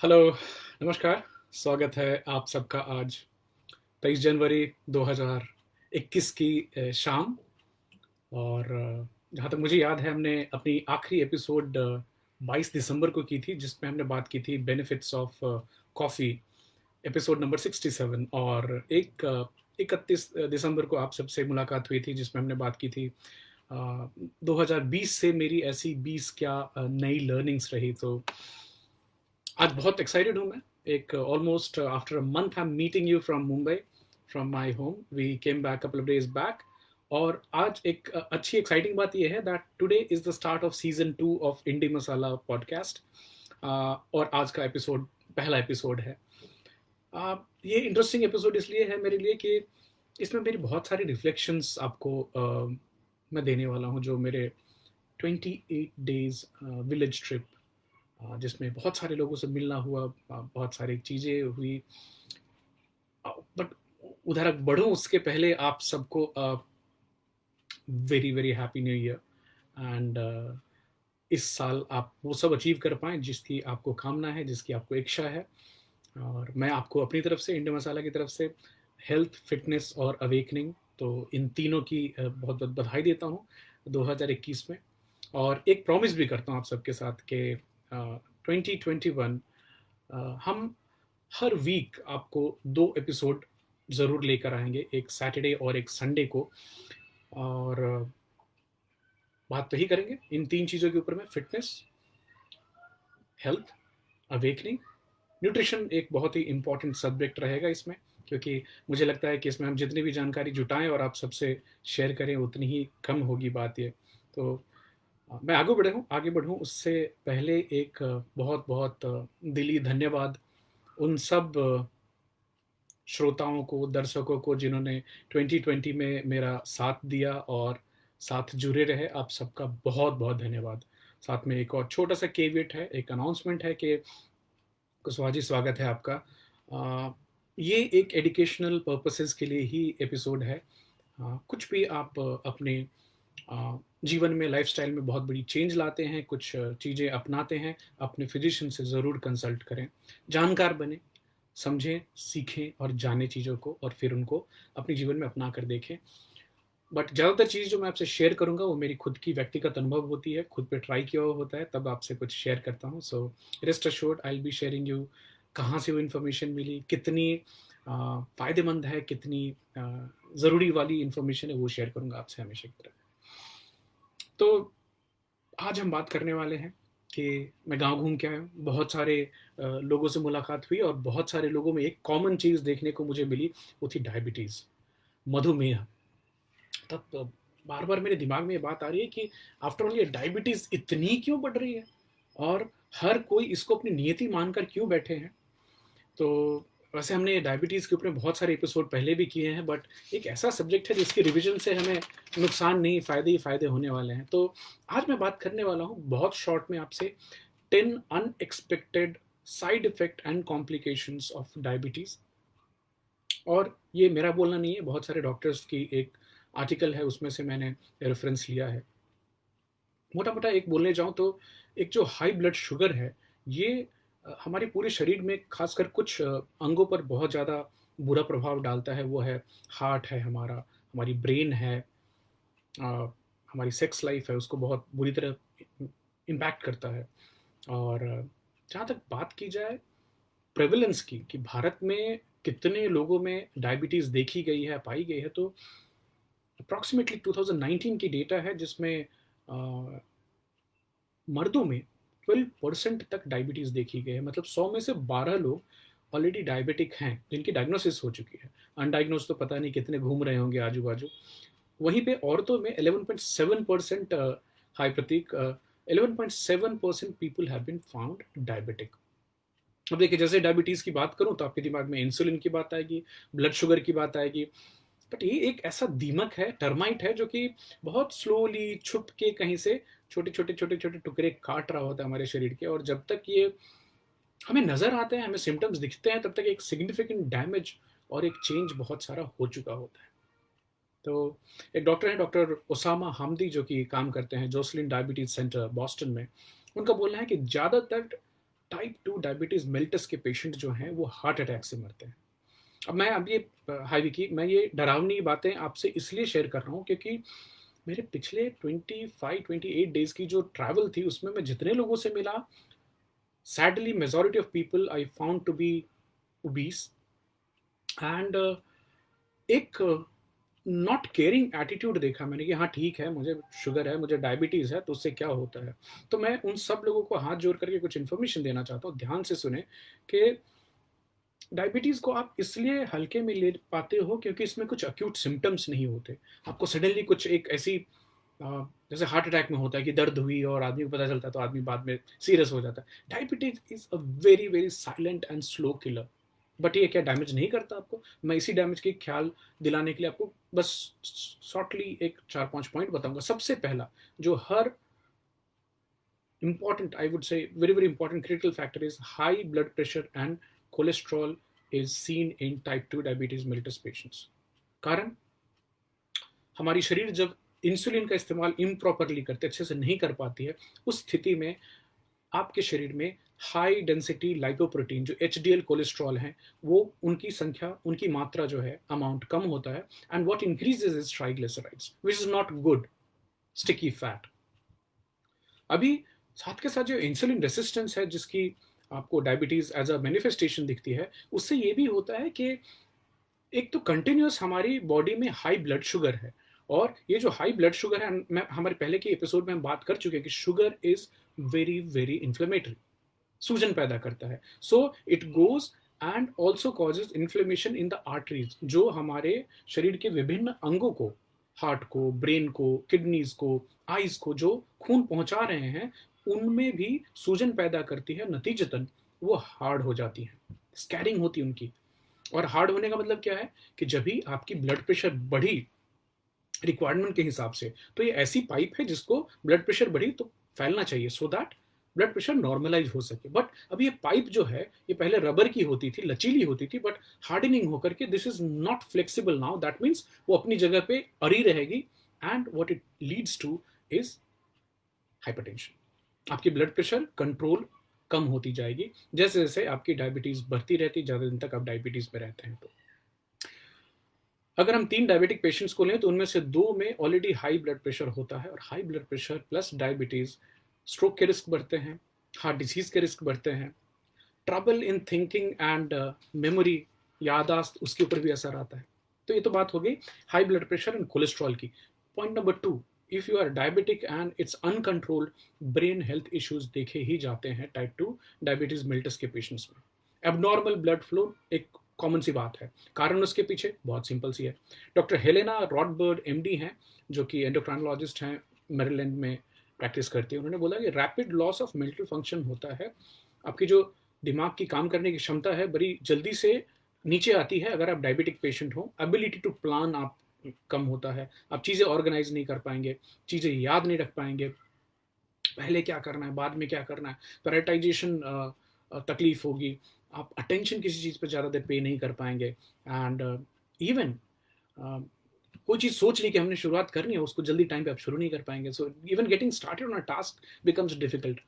Hello, नमस्कार। स्वागत है आप सबका आज 23 जनवरी 2021 की शाम। और जहाँ तक मुझे याद है हमने अपनी आखिरी एपिसोड 22 दिसंबर को की थी, जिसमें हमने बात की थी benefits of coffee, episode number 67। और 31 दिसंबर को आप सबसे मुलाकात हुई थी, जिसमें हमने बात की थी 2020 से मेरी ऐसी 20 क्या नई लर्निंग्स रही। तो आज बहुत एक्साइटेड हूँ मैं। एक almost after a month I am meeting you from Mumbai, from my home. We came back couple of days back. और आज एक अच्छी एक्साइटिंग बात यह है that today is the start of season 2 of Indie Masala podcast. और आज का एपिसोड पहला एपिसोड है। ये इंटरेस्टिंग एपिसोड इसलिए है मेरे लिए कि इसमें मेरी बहुत सारी रिफ्लेक्शंस आपको मैं देने वाला हूँ, जो मेरे 28 डेज विलेज ट्रिप, जिसमें बहुत सारे लोगों से मिलना हुआ, बहुत सारी चीज़ें हुई। बट उधर बढ़ूँ उसके पहले आप सबको very very happy new year. And इस साल आप वो सब अचीव कर पाएँ जिसकी आपको कामना है, जिसकी आपको इच्छा है। और मैं आपको अपनी तरफ से, इंडिया मसाला की तरफ से, हेल्थ, फिटनेस और अवेकनिंग, तो इन तीनों की बहुत बहुत बधाई देता हूँ 2021 में। और एक प्रॉमिस भी करता हूँ आप सबके साथ कि 2021 हम हर वीक आपको 2 एपिसोड ज़रूर लेकर आएँगे, एक सैटरडे और एक संडे को। और बात तो ही करेंगे इन 3 चीज़ों के ऊपर में: फिटनेस, हेल्थ, अवेकनिंग। न्यूट्रिशन एक बहुत ही इम्पोर्टेंट सब्जेक्ट रहेगा इसमें, क्योंकि मुझे लगता है कि इसमें हम जितनी भी जानकारी जुटाएँ और आप सबसे शेयर करें, उतनी ही कम होगी बात ये। तो मैं आगे बढ़ूँ उससे पहले एक बहुत-बहुत दिली धन्यवाद उन सब श्रोताओं को, दर्शकों को जिन्होंने 2020 में मेरा साथ दिया और साथ जुड़े रहे। आप सबका बहुत-बहुत धन्यवाद। साथ में एक और छोटा-सा केवियट है, एक अनाउंसमेंट है कि कुशवाहा जी, स्वागत है आपका। ये एक एजुकेशनल पर्पसेज़ के लिए ही एपिसोड है। कुछ भी आप अपने जीवन में, लाइफ़स्टाइल में बहुत बड़ी चेंज लाते हैं, कुछ चीज़ें अपनाते हैं, अपने फ़िज़िशियन से ज़रूर कंसल्ट करें। जानकार बनें, समझें, सीखें और जानें चीज़ों को, और फिर उनको अपने जीवन में अपना कर देखें। बट ज़्यादातर चीज़ जो मैं आपसे शेयर करूँगा वो मेरी खुद की व्यक्तिगत अनुभव होती है, खुद पे ट्राई किया हुआ होता है, तब आपसे कुछ शेयर करता हूँ। So rest assured, I will be sharing you कहाँ से वो इन्फॉर्मेशन मिली, कितनी फ़ायदेमंद है, कितनी ज़रूरी वाली इन्फॉर्मेशन है, वो शेयर करूँगा आपसे हमेशा की तरह। तो आज हम बात करने वाले हैं कि मैं गाँव घूम के आया हूँ, बहुत सारे लोगों से मुलाकात हुई, और बहुत सारे लोगों में एक कॉमन चीज़ देखने को मुझे मिली, वो थी डायबिटीज़, मधुमेह। तब बार-बार मेरे दिमाग में ये बात आ रही है कि आफ्टर ऑल ये डायबिटीज़ इतनी क्यों बढ़ रही है? और हर कोई इसको अपनी नियति मानकर क्यों बैठे हैं? तो वैसे हमने डायबिटीज़ के ऊपर बहुत सारे एपिसोड पहले भी किए हैं, बट एक ऐसा सब्जेक्ट है जिसकी रिवीजन से हमें नुकसान नहीं, फ़ायदे ही फ़ायदे होने वाले हैं। तो आज मैं बात करने वाला हूँ बहुत शॉर्ट में आपसे 10 unexpected side effect and complications of diabetes. और ये मेरा बोलना नहीं है, बहुत सारे डॉक्टर्स की एक आर्टिकल है, उसमें से मैंने रेफ़रेंस लिया है। मोटा-मोटा एक बोलने जाऊँ तो एक जो हाई ब्लड शुगर है, ये हमारे पूरे शरीर में ख़ासकर कुछ अंगों पर बहुत ज़्यादा बुरा प्रभाव डालता है। वो है हार्ट है हमारा, हमारी ब्रेन है, अ, हमारी सेक्स लाइफ़ है, उसको बहुत बुरी तरह इम्पैक्ट करता है। और जहाँ तक बात की जाए प्रेवलेंस की, कि भारत में कितने लोगों में डायबिटीज़ देखी गई है, पाई गई है, तो अप्रॉक्सिमेटली 2019 की डेटा है, जिसमें अ, मर्दों में 12% तक डायबिटीज़ देखी गई है। मतलब 100 में से 12 लोग ऑलरेडी डायबिटिक हैं, जिनकी डायग्नोसिस हो चुकी है। अनडायग्नोस्ड तो पता नहीं कितने घूम रहे होंगे आजू-बाजू। वहीं पे औरतों में 11.7% hi Prateek, 11.7% people have been found diabetic. अब देखिए, जैसे डायबिटीज़ की बात करूँ तो आपके दिमाग में इंसुलिन की बात आएगी, ब्लड शुगर की बात आएगी। बट ये एक ऐसा दीमक है, टर्माइट है, जो कि बहुत स्लोली छुप के कहीं से छोटे-छोटे टुकड़े काट रहा होता है हमारे शरीर के, और जब तक ये हमें नज़र आते हैं, हमें सिम्पटम्स दिखते हैं, तब तक एक सिग्निफिकेंट डैमेज और एक चेंज बहुत सारा हो चुका होता है। तो एक डॉक्टर हैं, डॉक्टर ओसामा हामदी, जो कि काम करते हैं जोसलिन डायबिटीज़ सेंटर बॉस्टन में। उनका बोलना है कि ज़्यादातर टाइप 2 डायबिटीज मेल्टस के पेशेंट जो हैं वो हार्ट अटैक से मरते हैं। अब मैं अब ये हाई विकी, मैं ये डरावनी बातें आपसे इसलिए शेयर कर रहा हूँ क्योंकि मेरे पिछले 25-28 डेज की जो ट्रैवल थी उसमें मैं जितने लोगों से मिला, sadly majority of people I found to be obese and एक नॉट केयरिंग एटीट्यूड देखा मैंने कि हाँ ठीक है, मुझे शुगर है, मुझे डायबिटीज है, तो उससे क्या होता है। तो मैं उन सब लोगों को हाथ जोड़ करके कुछ इन्फॉर्मेशन देना चाहता हूँ, ध्यान से सुने कि डायबिटीज को आप इसलिए हल्के में ले पाते हो क्योंकि इसमें कुछ अक्यूट सिम्टम्स नहीं होते। आपको सडनली कुछ एक ऐसी जैसे हार्ट अटैक में होता है कि दर्द हुई और आदमी को पता चलता है तो आदमी बाद में सीरियस हो जाता है। Diabetes is a very very silent and slow killer. But ये क्या डैमेज नहीं करता आपको? मैं इसी डैमेज की ख्याल दिलाने के लिए आपको बस शॉर्टली एक 4-5 पॉइंट बताऊंगा। सबसे पहला जो हर important, I would say very very important critical factor is high blood pressure and cholesterol is seen in type 2 diabetes mellitus patients। कारण हमारी शरीर जब इंसुलिन का इस्तेमाल इम्प्रॉपरली करते, अच्छे से नहीं कर पाती है, उस स्थिति में आपके शरीर में हाई डेंसिटी लाइपोप्रोटीन जो एचडीएल कोलेस्ट्रॉल है वो उनकी संख्या, उनकी मात्रा जो है अमाउंट कम होता है and what increases is triglycerides which is not good sticky fat. अभी साथ के साथ जो इंसुलिन रेसिस्टेंस है जिसकी आपको डायबिटीज एज अ मैनिफेस्टेशन दिखती है, उससे ये भी होता है कि एक तो कंटिन्यूस हमारी बॉडी में हाई ब्लड शुगर है। और ये जो हाई ब्लड शुगर है, मैं हमारे पहले के एपिसोड में हम बात कर चुके हैं कि sugar is very very inflammatory, सूजन पैदा करता है। So it goes and also causes inflammation in the arteries जो हमारे शरीर के विभिन्न अंगों को, हार्ट को, ब्रेन को, किडनीज को, आईज को जो खून पहुंचा रहे हैं उनमें भी सूजन पैदा करती है। नतीजतन वो हार्ड हो जाती है, स्कैरिंग होती है उनकी। और हार्ड होने का मतलब क्या है कि जब भी आपकी ब्लड प्रेशर बढ़ी रिक्वायरमेंट के हिसाब से, तो ये ऐसी पाइप है जिसको ब्लड प्रेशर बढ़ी तो फैलना चाहिए so that blood pressure normalise हो सके। बट अब ये पाइप जो है ये पहले रबर की होती थी, लचीली होती थी, बट हार्डनिंग होकर के this is not flexible now. That means वो अपनी जगह पे अड़ी रहेगी and what it leads two is hypertension. आपकी ब्लड प्रेशर कंट्रोल कम होती जाएगी जैसे जैसे आपकी डायबिटीज बढ़ती रहती, ज्यादा दिन तक आप डायबिटीज में रहते हैं। तो अगर हम 3 डायबिटिक पेशेंट्स को लें तो उनमें से 2 में ऑलरेडी हाई ब्लड प्रेशर होता है और high blood pressure plus diabetes stroke के रिस्क बढ़ते हैं, हार्ट डिजीज के रिस्क बढ़ते हैं, trouble in thinking and memory, यादाश्त, उसके ऊपर भी असर आता है। तो ये तो बात हो गई high blood pressure and cholesterol की। Point number 2, if you are diabetic and it's uncontrolled, brain health issues देखे ही जाते हैं टाइप 2 डायबिटीज मेल्टस के पेशेंट्स में। एबनॉर्मल ब्लड फ्लो एक कॉमन सी बात है, कारण उसके पीछे बहुत सिंपल सी है। डॉक्टर हेलेना रॉडबर्ड एमडी हैं जो कि एंडोक्राइनोलॉजिस्ट हैं, मेरीलैंड में प्रैक्टिस करती है। उन्होंने बोला कि rapid loss of mental function होता है, आपकी जो दिमाग की काम करने की क्षमता है बड़ी जल्दी से नीचे आती है अगर आप डायबिटिक पेशेंट हो। एबिलिटी टू प्लान आप कम होता है, आप चीज़ें ऑर्गेनाइज नहीं कर पाएंगे, चीज़ें याद नहीं रख पाएंगे, पहले क्या करना है बाद में क्या करना है, प्रायोरिटाइजेशन तकलीफ होगी, आप अटेंशन किसी चीज़ पर ज़्यादा देर पे नहीं कर पाएंगे एंड इवन कोई चीज़ सोच ली कि हमने शुरुआत करनी है उसको जल्दी टाइम पे आप शुरू नहीं कर पाएंगे। So even getting started on a task becomes difficult.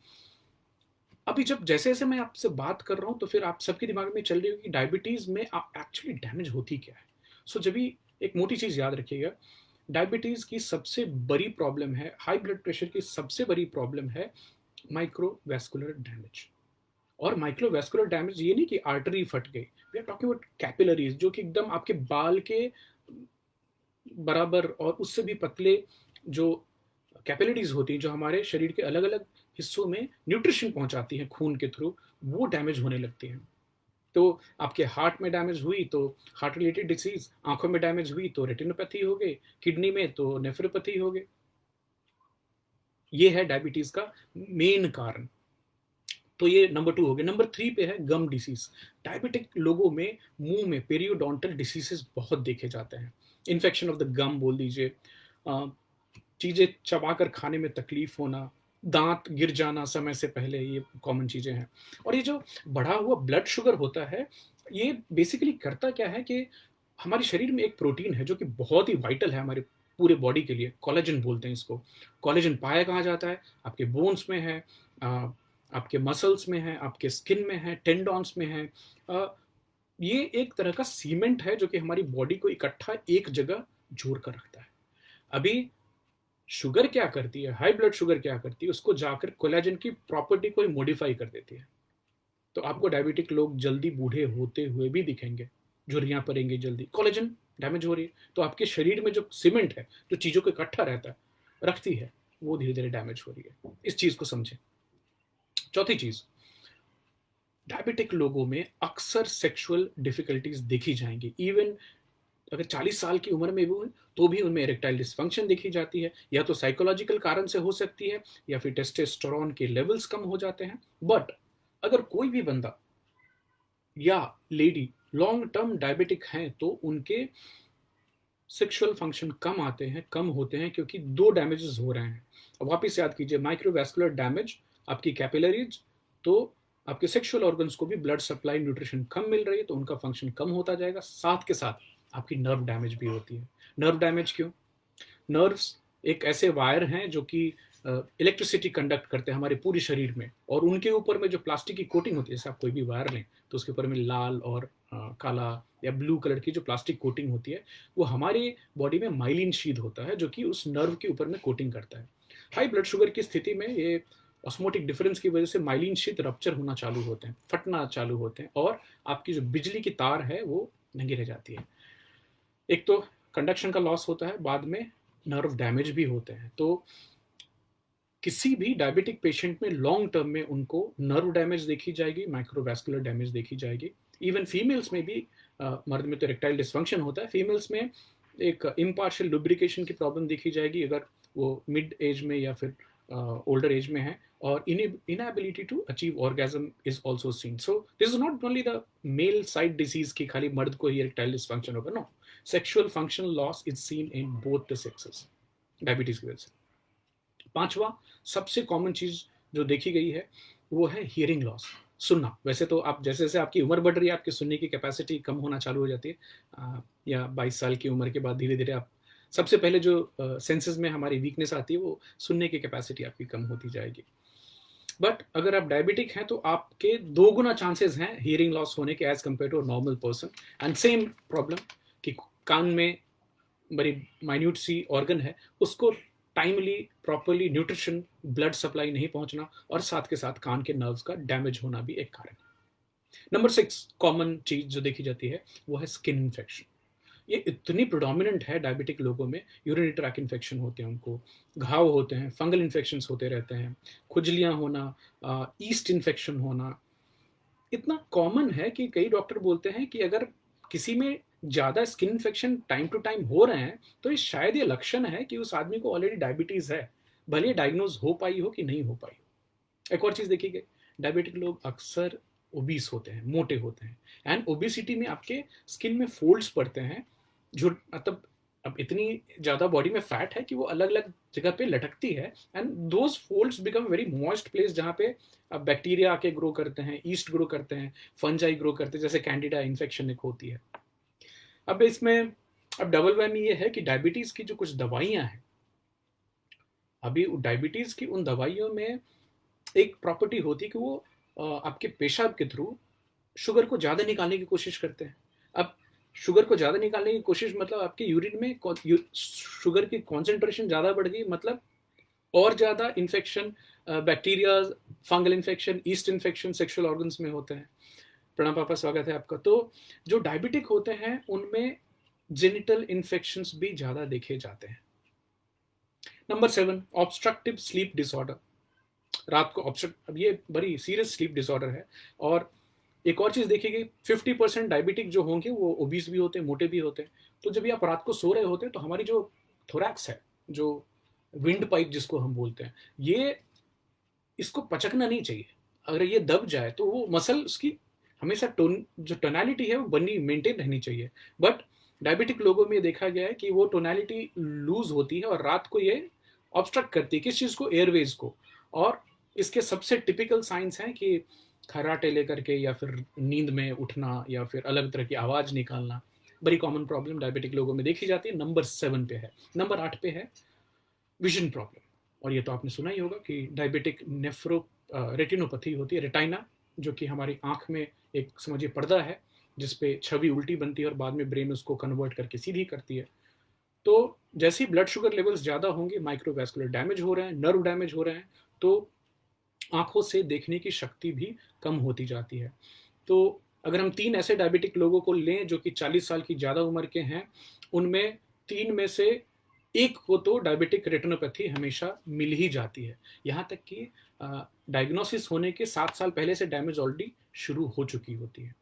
अभी जब जैसे जैसे मैं आपसे बात कर रहा हूँ तो फिर आप सबके दिमाग में चल रही हो कि डायबिटीज़ में एक्चुअली डैमेज होती क्या है। सो जब भी एक मोटी चीज़ याद रखिएगा, डायबिटीज़ की सबसे बड़ी प्रॉब्लम है, हाई ब्लड प्रेशर की सबसे बड़ी प्रॉब्लम है माइक्रोवैस्कुलर डैमेज। और माइक्रोवैस्कुलर डैमेज ये नहीं कि आर्टरी फट गई, we are talking about capillaries जो कि एकदम आपके बाल के बराबर और उससे भी पतले जो कैपिलरीज होती हैं जो हमारे शरीर के अलग अलग हिस्सों में न्यूट्रिशन पहुंचाती हैं खून के थ्रू, वो डैमेज होने लगती हैं। तो आपके हार्ट में डैमेज हुई तो हार्ट रिलेटेड डिसीज, आंखों में डैमेज हुई तो रेटिनोपैथी हो गई, किडनी में तो नेफ्रोपैथी हो गई। ये है डायबिटीज का मेन कारण। तो ये नंबर 2 हो गया। नंबर 3 पे है गम डिसीज। डायबिटिक लोगों में मुंह में पेरियोडोंटल डिसीजेस बहुत देखे जाते हैं, इन्फेक्शन ऑफ द गम बोल दीजिए, चीज़ें चबाकर खाने में तकलीफ होना, दांत गिर जाना समय से पहले, ये कॉमन चीज़ें हैं। और ये जो बढ़ा हुआ ब्लड शुगर होता है ये बेसिकली करता क्या है कि हमारे शरीर में एक प्रोटीन है जो कि बहुत ही वाइटल है हमारे पूरे बॉडी के लिए, कोलेजन बोलते हैं इसको। कोलेजन पाया कहाँ जाता है? आपके बोन्स में है, आपके मसल्स में है, आपके स्किन में है, टेंडॉन्स में है। ये एक तरह का सीमेंट है जो कि हमारी बॉडी को इकट्ठा एक जगह जोड़ कर रखता है। अभी शुगर क्या करती है, हाई ब्लड शुगर क्या करती है, उसको जाकर कोलेजन की प्रॉपर्टी को मॉडिफाई कर देती है। तो आपको डायबिटिक लोग जल्दी बूढ़े होते हुए भी दिखेंगे, झुर्रियां पड़ेंगी जल्दी, कोलेजन डैमेज हो रही है, तो आपके शरीर में जो सीमेंट है, जो चीजों को इकट्ठा रहता है, रखती है, वो धीरे धीरे डैमेज हो रही है। इस चीज को समझें। चौथी चीज, डायबिटिक लोगों में अक्सर सेक्सुअल डिफिकल्टीज देखी जाएंगी। इवन अगर 40 साल की उम्र में भी हो तो भी उनमें इरेक्टाइल डिस्फंक्शन देखी जाती है। या तो साइकोलॉजिकल कारण से हो सकती है, या फिर टेस्टोस्टेरोन के लेवल्स कम हो जाते हैं। बट अगर कोई भी बंदा या लेडी लॉन्ग टर्म डायबिटिक हैं तो उनके सेक्सुअल फंक्शन कम आते हैं, कम होते हैं, क्योंकि दो डैमेजेस हो रहे हैं। अब वापस याद कीजिए, माइक्रोवैस्कुलर डैमेज, आपकी कैपिलरीज, तो आपके सेक्सुअल ऑर्गन्स को भी ब्लड सप्लाई न्यूट्रिशन कम मिल रही है, तो उनका फंक्शन कम होता जाएगा। साथ के साथ आपकी नर्व डैमेज भी होती है। नर्व डैमेज क्यों? नर्व्स एक ऐसे वायर हैं जो कि इलेक्ट्रिसिटी कंडक्ट करते हैं हमारे पूरे शरीर में, और उनके ऊपर में जो प्लास्टिक की कोटिंग होती है, जैसे आप कोई भी वायर लें तो उसके ऊपर में लाल और काला या ब्लू कलर की जो प्लास्टिक कोटिंग होती है, वो हमारी बॉडी में माइलिन शीथ होता है जो कि उस नर्व के ऊपर में कोटिंग करता है। हाई ब्लड शुगर की स्थिति में ये ऑस्मोटिक डिफरेंस की वजह से माइलिन शीथ रप्चर होना चालू होते हैं, फटना चालू होते हैं, और आपकी जो बिजली की तार है वो नंगी रह जाती है। एक तो कंडक्शन का लॉस होता है, बाद में नर्व डैमेज भी होते हैं। तो किसी भी डायबिटिक पेशेंट में लॉन्ग टर्म में उनको नर्व डैमेज देखी जाएगी, माइक्रोवैस्कुलर डैमेज देखी जाएगी। इवन फीमेल्स में भी, मर्द में तो इरेक्टाइल डिस्फंक्शन होता है, फीमेल्स में एक इम्पार्शियल लुब्रिकेशन की प्रॉब्लम देखी जाएगी अगर वो मिड एज में या फिर ओल्डर एज में है, और inability to achieve orgasm is also seen. So this is not only the male side disease कि खाली मर्द को ही erectile dysfunction होगा, no, sexual function loss is seen in both the sexes diabetes की वजह से। पांचवा सबसे कॉमन चीज जो देखी गई है वो है हियरिंग लॉस, सुनना। वैसे तो आप जैसे जैसे आपकी उम्र बढ़ रही है, आपकी सुनने की कैपेसिटी कम होना चालू हो जाती है, या 22 साल की उम्र के बाद धीरे धीरे आप, सबसे पहले जो सेंसेस में हमारी वीकनेस आती है वो सुनने की कैपेसिटी आपकी कम होती जाएगी। बट अगर आप डायबिटिक हैं तो आपके 2 गुना चांसेस हैं हियरिंग लॉस होने के as compare to normal person. And same problem कि कान में बड़ी माइन्यूट सी ऑर्गन है, उसको timely properly nutrition blood supply नहीं पहुंचना, और साथ के साथ कान के नर्व्स का डैमेज होना भी एक कारण है। नंबर 6 कॉमन चीज जो देखी जाती है वो है स्किन इन्फेक्शन। ये इतनी प्रोडोमिनेंट है डायबिटिक लोगों में, यूरिनरी ट्रैक इन्फेक्शन होते हैं, उनको घाव होते हैं, फंगल इन्फेक्शन होते रहते हैं, खुजलियां होना, ईस्ट इन्फेक्शन होना इतना कॉमन है कि कई डॉक्टर बोलते हैं कि अगर किसी में ज़्यादा skin infection time to time हो रहे हैं तो ये शायद ये लक्षण है कि उस आदमी को ऑलरेडी डायबिटीज़ है, भले डायग्नोज हो पाई हो कि नहीं हो पाई। एक और चीज़ देखी गई, डायबिटिक लोग अक्सर ओबीस होते हैं, मोटे होते हैं, एंड ओबेसिटी में आपके स्किन में फोल्ड्स पड़ते हैं, जो मतलब अब इतनी ज़्यादा बॉडी में फैट है कि वो अलग अलग जगह पे लटकती है, and those folds become very moist place जहाँ पे अब बैक्टीरिया आके ग्रो करते हैं, ईस्ट ग्रो करते हैं, फंजाई ग्रो करते हैं, जैसे कैंडिडा इन्फेक्शन एक होती है। अब इसमें अब डबल वैमी ये है कि डायबिटीज़ की जो कुछ दवाइयाँ हैं, अभी डायबिटीज़ की उन दवाइयों में एक प्रॉपर्टी होती है कि वो आपके पेशाब के थ्रू शुगर को ज़्यादा निकालने की कोशिश करते हैं। अब शुगर को ज़्यादा निकालने की कोशिश मतलब आपके यूरिन में शुगर की कॉन्सेंट्रेशन ज़्यादा बढ़ गई, मतलब और ज़्यादा infection, bacteria, fungal infection, east infection sexual organs में होते हैं। प्रणाम पापा, स्वागत है आपका। तो जो डायबिटिक होते हैं उनमें जेनिटल इन्फेक्शंस भी ज़्यादा देखे जाते हैं। नंबर 7 ऑब्स्ट्रक्टिव स्लीप डिसऑर्डर, रात को ऑब्स्ट्रक्ट, अब ये बड़ी सीरियस स्लीप डिसऑर्डर है। और एक और चीज़ देखी गई, 50% डायबिटिक जो होंगे वो ओबीस भी होते हैं, मोटे भी होते हैं। तो जब आप रात को सो रहे होते हैं तो हमारी जो थोरैक्स है, जो विंड पाइप जिसको हम बोलते हैं, ये इसको पचकना नहीं चाहिए। अगर ये दब जाए तो वो मसल उसकी हमेशा जो टोनैलिटी है वो बनी मेंटेन रहनी चाहिए। बट डायबिटिक लोगों में देखा गया है कि वो टोनैलिटी लूज होती है और रात को ये ऑब्स्ट्रक्ट करती है, किस चीज़ को? एयरवेज को। और इसके सबसे टिपिकल साइंस हैं कि खर्राटे लेकर के, या फिर नींद में उठना, या फिर अलग तरह की आवाज़ निकालना, बड़ी कॉमन प्रॉब्लम डायबिटिक लोगों में देखी जाती है। नंबर 7 पे है। नंबर 8 पे है विजन प्रॉब्लम। और ये तो आपने सुना ही होगा कि डायबिटिक रेटिनोपैथी होती है, रेटाइना, जो कि हमारी आंख में एक समझिए पर्दा है जिसपे छवि उल्टी बनती है और बाद में ब्रेन उसको कन्वर्ट करके सीधी करती है। तो जैसे ही ब्लड शुगर लेवल्स ज़्यादा होंगे, माइक्रोवैस्कुलर डैमेज हो रहे हैं, नर्व डैमेज हो रहे हैं, तो आंखों से देखने की शक्ति भी कम होती जाती है। तो अगर हम 3 ऐसे डायबिटिक लोगों को लें जो कि 40 साल की ज़्यादा उम्र के हैं, उनमें 3 में से 1 को तो डायबिटिक रेटिनोपैथी हमेशा मिल ही जाती है। यहाँ तक कि डायग्नोसिस होने के 7 साल पहले से डैमेज ऑलरेडी शुरू हो चुकी होती है।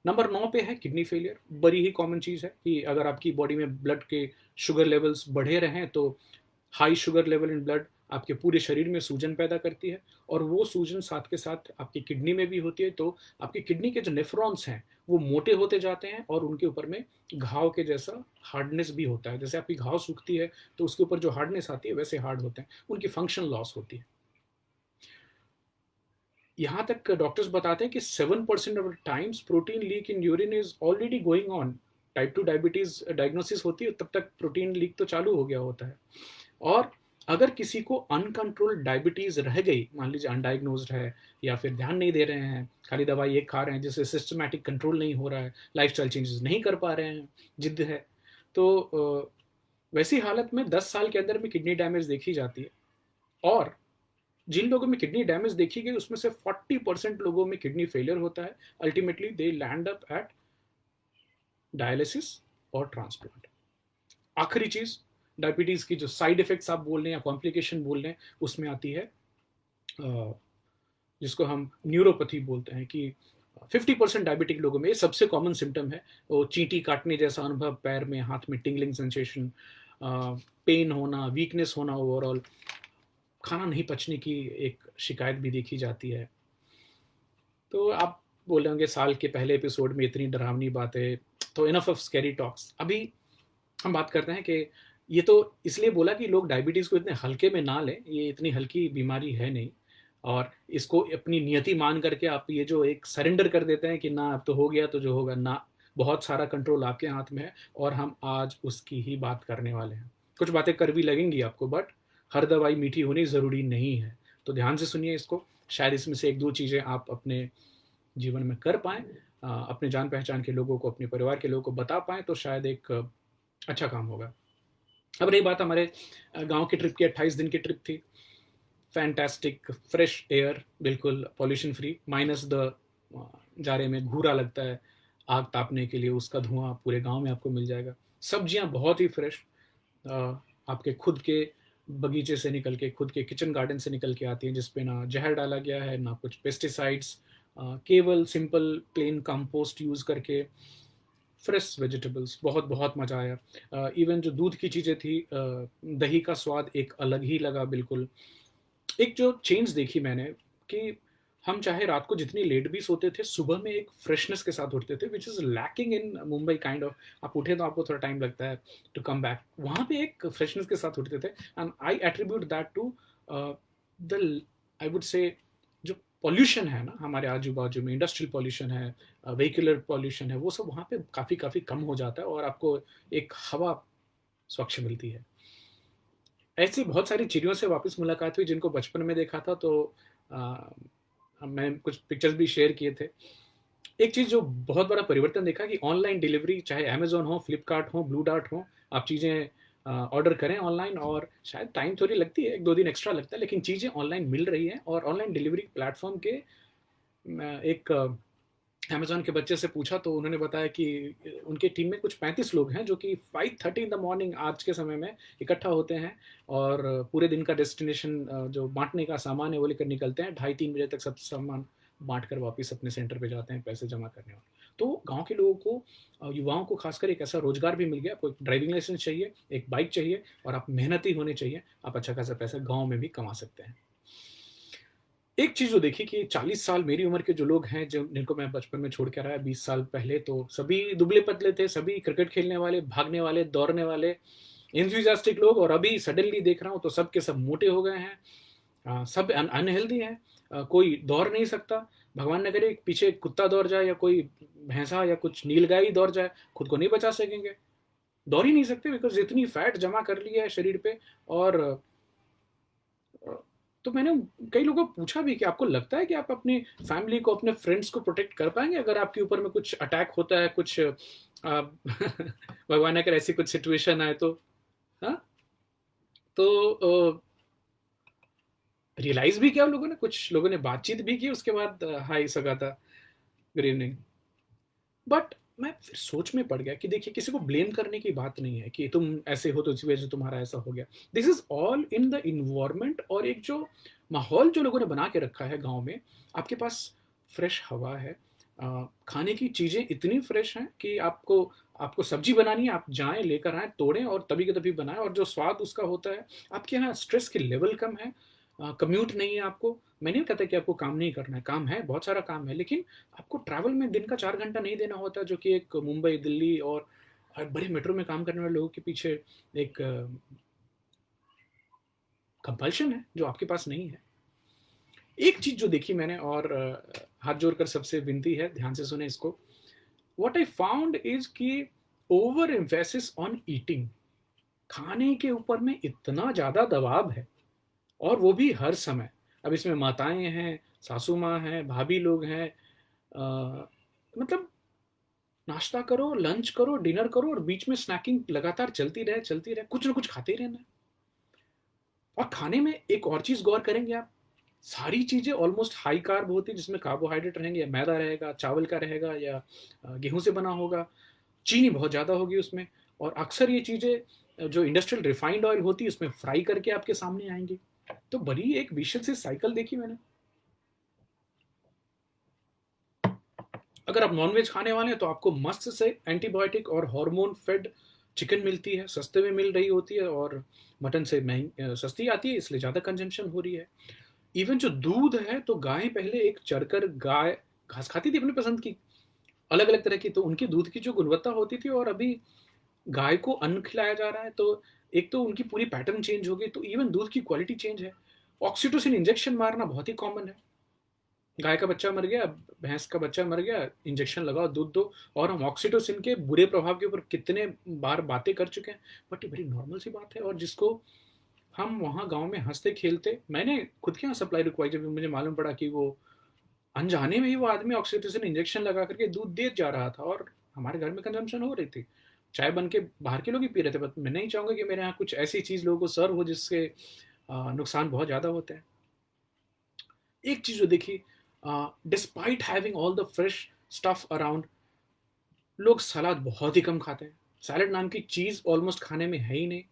नंबर 9 पे है किडनी फेलियर। बड़ी ही कॉमन चीज़ है कि अगर आपकी बॉडी में ब्लड के शुगर लेवल्स बढ़े रहें तो high sugar level in blood आपके पूरे शरीर में सूजन पैदा करती है, और वो सूजन साथ के साथ आपकी किडनी में भी होती है। तो आपकी किडनी के जो नेफ्रॉन्स हैं वो मोटे होते जाते हैं और उनके ऊपर में घाव के जैसा हार्डनेस भी होता है। जैसे आपकी घाव सूखती है तो उसके ऊपर जो हार्डनेस आती है वैसे हार्ड होते हैं, उनकी फंक्शन लॉस होती है। यहाँ तक डॉक्टर्स बताते हैं कि 7% of times protein leak in urine is already going on. Type 2 diabetes diagnosis होती है तब तक प्रोटीन लीक तो चालू हो गया होता है। और अगर किसी को अनकंट्रोल्ड डायबिटीज रह गई, मान लीजिए अनडायग्नोज्ड है या फिर ध्यान नहीं दे रहे हैं, खाली दवाई एक खा रहे हैं जिससे सिस्टमैटिक कंट्रोल नहीं हो रहा है, लाइफस्टाइल चेंजेस नहीं कर पा रहे हैं, जिद्द है, तो वैसी हालत में 10 साल के अंदर में किडनी डैमेज देखी जाती है। और जिन लोगों में किडनी डैमेज देखी गई उसमें से 40% लोगों में किडनी फेलियर होता है। Ultimately they land up at dialysis और ट्रांसप्लांट। आखिरी चीज, डायबिटीज की जो साइड इफेक्ट्स आप बोल रहे हैं या कॉम्प्लिकेशन बोल रहे हैं, उसमें आती है जिसको हम न्यूरोपैथी बोलते हैं कि 50% डायबिटिक लोगों में ये सबसे कॉमन सिम्टम है। वो चींटी काटने जैसा अनुभव, पैर में हाथ में टिंगलिंग सेंसेशन, पेन होना, वीकनेस होना, ओवरऑल खाना नहीं पचने की एक शिकायत भी देखी जाती है। तो आप बोल रहे होंगे साल के पहले एपिसोड में इतनी डरावनी बातें, तो इनफ ऑफ स्कैरी टॉक्स। अभी हम बात करते हैं कि ये तो इसलिए बोला कि लोग डायबिटीज़ को इतने हल्के में ना लें, ये इतनी हल्की बीमारी है नहीं। और इसको अपनी नियति मान करके आप ये जो एक सरेंडर कर देते हैं कि ना अब तो हो गया तो जो होगा ना, बहुत सारा कंट्रोल आपके हाथ में है और हम आज उसकी ही बात करने वाले हैं। कुछ बातें कड़वी लगेंगी आपको, बट हर दवाई मीठी होनी ज़रूरी नहीं है। तो ध्यान से सुनिए इसको, शायद इसमें से 1-2 चीज़ें आप अपने जीवन में कर पाएँ, अपने जान पहचान के लोगों को, अपने परिवार के लोगों को बता पाएँ, तो शायद एक अच्छा काम होगा। अब रही बात हमारे गाँव की ट्रिप की, 28 दिन की ट्रिप थी। फैंटास्टिक फ्रेश एयर, बिल्कुल पॉल्यूशन फ्री, माइनस द जाड़े में घूरा लगता है आग तापने के लिए, उसका धुआं पूरे गांव में आपको मिल जाएगा। सब्जियां बहुत ही फ्रेश, आपके खुद के बगीचे से निकल के, खुद के किचन गार्डन से निकल के आती हैं, जिसपे ना जहर डाला गया है ना कुछ पेस्टिसाइड्स, केवल सिंपल प्लेन कंपोस्ट यूज़ करके फ्रेश वेजिटेबल्स। बहुत बहुत मज़ा आया। इवन जो दूध की चीज़ें थी, दही का स्वाद एक अलग ही लगा बिल्कुल। एक जो चेंज देखी मैंने कि हम चाहे रात को जितनी लेट भी सोते थे, सुबह में एक फ्रेशनेस के साथ उठते थे, which is lacking in Mumbai kind of. आप उठे तो आपको थोड़ा टाइम लगता है टू कम बैक, वहाँ पे एक फ्रेशनेस के साथ उठते थे। And I attribute that to the, I would say, जो पॉल्यूशन है ना हमारे आजू बाजू में, इंडस्ट्रियल पॉल्यूशन है, व्हीकुलर पॉल्यूशन है, वो सब वहाँ पे काफ़ी काफ़ी कम हो जाता है और आपको एक हवा स्वच्छ मिलती है। ऐसी बहुत सारी चिड़ियों से वापस मुलाकात हुई जिनको बचपन में देखा था, तो मैं कुछ पिक्चर्स भी शेयर किए थे। एक चीज़ जो बहुत बड़ा परिवर्तन देखा कि ऑनलाइन डिलीवरी, चाहे अमेज़न हो, फ्लिपकार्ट हो, ब्लू डार्ट हो, आप चीज़ें ऑर्डर करें ऑनलाइन, और शायद टाइम थोड़ी लगती है, 1-2 दिन एक्स्ट्रा लगता है, लेकिन चीज़ें ऑनलाइन मिल रही हैं। और ऑनलाइन डिलीवरी प्लेटफ़ॉर्म के एक अमेज़न के बच्चे से पूछा तो उन्होंने बताया कि उनके टीम में कुछ 35 लोग हैं जो कि 5:30 इन द मॉर्निंग आज के समय में इकट्ठा होते हैं और पूरे दिन का डेस्टिनेशन, जो बाँटने का सामान है वो लेकर निकलते हैं। 2:30-3 बजे तक सब सामान बाँट कर वापस अपने सेंटर पे जाते हैं पैसे जमा करने। और तो गाँव के लोगों को, युवाओं को खासकर एक ऐसा रोज़गार भी मिल गया। आपको एक ड्राइविंग लाइसेंस चाहिए, एक बाइक चाहिए और आप मेहनती होने चाहिए, आप अच्छा खासा पैसा गाँव में भी कमा सकते हैं। एक चीज़ जो देखी कि 40 साल मेरी उम्र के जो लोग हैं, जो जिनको मैं बचपन में छोड़ के आया 20 साल पहले, तो सभी दुबले-पतले थे, सभी क्रिकेट खेलने वाले, भागने वाले, दौड़ने वाले, एंथुसियास्टिक लोग, और अभी सडनली देख रहा हूँ तो सब के सब मोटे हो गए हैं। सब अनहेल्दी हैं। कोई दौड़ नहीं सकता। भगवान न करे पीछे एक कुत्ता दौड़ जाए या कोई भैंसा या कुछ नीलगाय ही दौड़ जाए, खुद को नहीं बचा सकेंगे। दौड़ ही नहीं सकते बिकॉज़ इतनी फैट जमा कर ली है शरीर पे। और तो मैंने कई लोगों को पूछा भी कि आपको लगता है कि आप अपनी फैमिली को, अपने फ्रेंड्स को प्रोटेक्ट कर पाएंगे अगर आपके ऊपर में कुछ अटैक होता है, कुछ भगवान अगर ऐसी कुछ सिचुएशन आए तो। हाँ, तो रियलाइज भी किया लोगों ने, कुछ लोगों ने बातचीत भी की उसके बाद। हाय सगाता, गुड इवनिंग। बट मैं फिर सोच में पड़ गया कि देखिए, किसी को ब्लेम करने की बात नहीं है कि तुम ऐसे हो तो इस वजह से तुम्हारा ऐसा हो गया। This is all in the environment, और एक जो माहौल जो लोगों ने बना के रखा है गांव में। आपके पास फ्रेश हवा है, खाने की चीजें इतनी फ्रेश हैं कि आपको आपको सब्जी बनानी है, आप जाएं लेकर आए, तोड़ें और तभी के तभी बनाएं, और जो स्वाद उसका होता है। आपके यहाँ स्ट्रेस के लेवल कम है, कम्यूट नहीं है आपको। मैं नहीं कहता कि आपको काम नहीं करना है, काम है, बहुत सारा काम है, लेकिन आपको ट्रैवल में दिन का 4 घंटा नहीं देना होता, जो कि एक मुंबई, दिल्ली और बड़े मेट्रो में काम करने वाले लोगों के पीछे एक कंपल्शन है जो आपके पास नहीं है। एक चीज जो देखी मैंने, और हाथ जोड़कर सबसे विनती है, ध्यान से सुने इसको। व्हाट आई फाउंड इज कि ओवर एम्फेसिस ऑन ईटिंग, खाने के ऊपर में इतना ज्यादा दबाव है, और वो भी हर समय। अब इसमें माताएं हैं, सासू माँ हैं, भाभी लोग हैं, मतलब नाश्ता करो, लंच करो, डिनर करो, और बीच में स्नैकिंग लगातार चलती रहे, चलती रहे, कुछ ना कुछ खाते ही रहना है। और खाने में एक और चीज गौर करेंगे आप, सारी चीजें ऑलमोस्ट हाई कार्ब होती है, जिसमें कार्बोहाइड्रेट रहेंगे, या मैदा रहेगा, चावल का रहेगा, या गेहूं से बना होगा। चीनी बहुत ज्यादा होगी उसमें, और अक्सर ये चीजें जो इंडस्ट्रियल रिफाइंड ऑयल होती है उसमें फ्राई करके आपके सामने आएंगी। तो बड़ी एक विशेष सी साइकिल देखी मैंने। अगर आप नॉनवेज खाने वाले हैं तो आपको मस्त से एंटीबायोटिक और हार्मोन फेड चिकन मिलती है, सस्ते में मिल रही होती है, और मटन से महंगी सस्ती आती है, इसलिए ज़्यादा कंजम्पशन हो रही है। इवन जो दूध है, तो गाय पहले एक चरकर गाय घास खाती थी अपनी पसंद की, अलग अलग तरह की, तो उनके दूध की जो गुणवत्ता होती थी, और अभी गाय को अन्न खिलाया जा रहा है, तो एक तो उनकी पूरी पैटर्न चेंज हो गई, तो इवन दूध की क्वालिटी चेंज है। ऑक्सीटोसिन इंजेक्शन मारना बहुत ही कॉमन है। गाय का बच्चा मर गया, भैंस का बच्चा मर गया, इंजेक्शन लगाओ, दूध दो। और हम ऑक्सीटोसिन के बुरे प्रभाव के ऊपर कितने बार बातें कर चुके हैं, बट ये बड़ी नॉर्मल सी बात है। और जिसको हम वहाँ गांव में हंसते खेलते, मैंने खुद के यहाँ सप्लाई रुकवाई जब मुझे मालूम पड़ा कि वो अनजाने में ही वो आदमी ऑक्सीटोसिन इंजेक्शन लगा करके दूध दे जा रहा था, और हमारे घर में कंजम्पशन हो रही थी। चाय बन के बाहर के लोग ही पी रहे थे, बट मैं नहीं चाहूंगा कि मेरे यहाँ कुछ ऐसी चीज लोगों को सर्व हो जिससे नुकसान बहुत ज्यादा होते हैं। एक चीज जो देखी, despite having all the fresh stuff around, लोग सलाद बहुत ही कम खाते हैं। सैलड नाम की चीज ऑलमोस्ट खाने में है ही नहीं।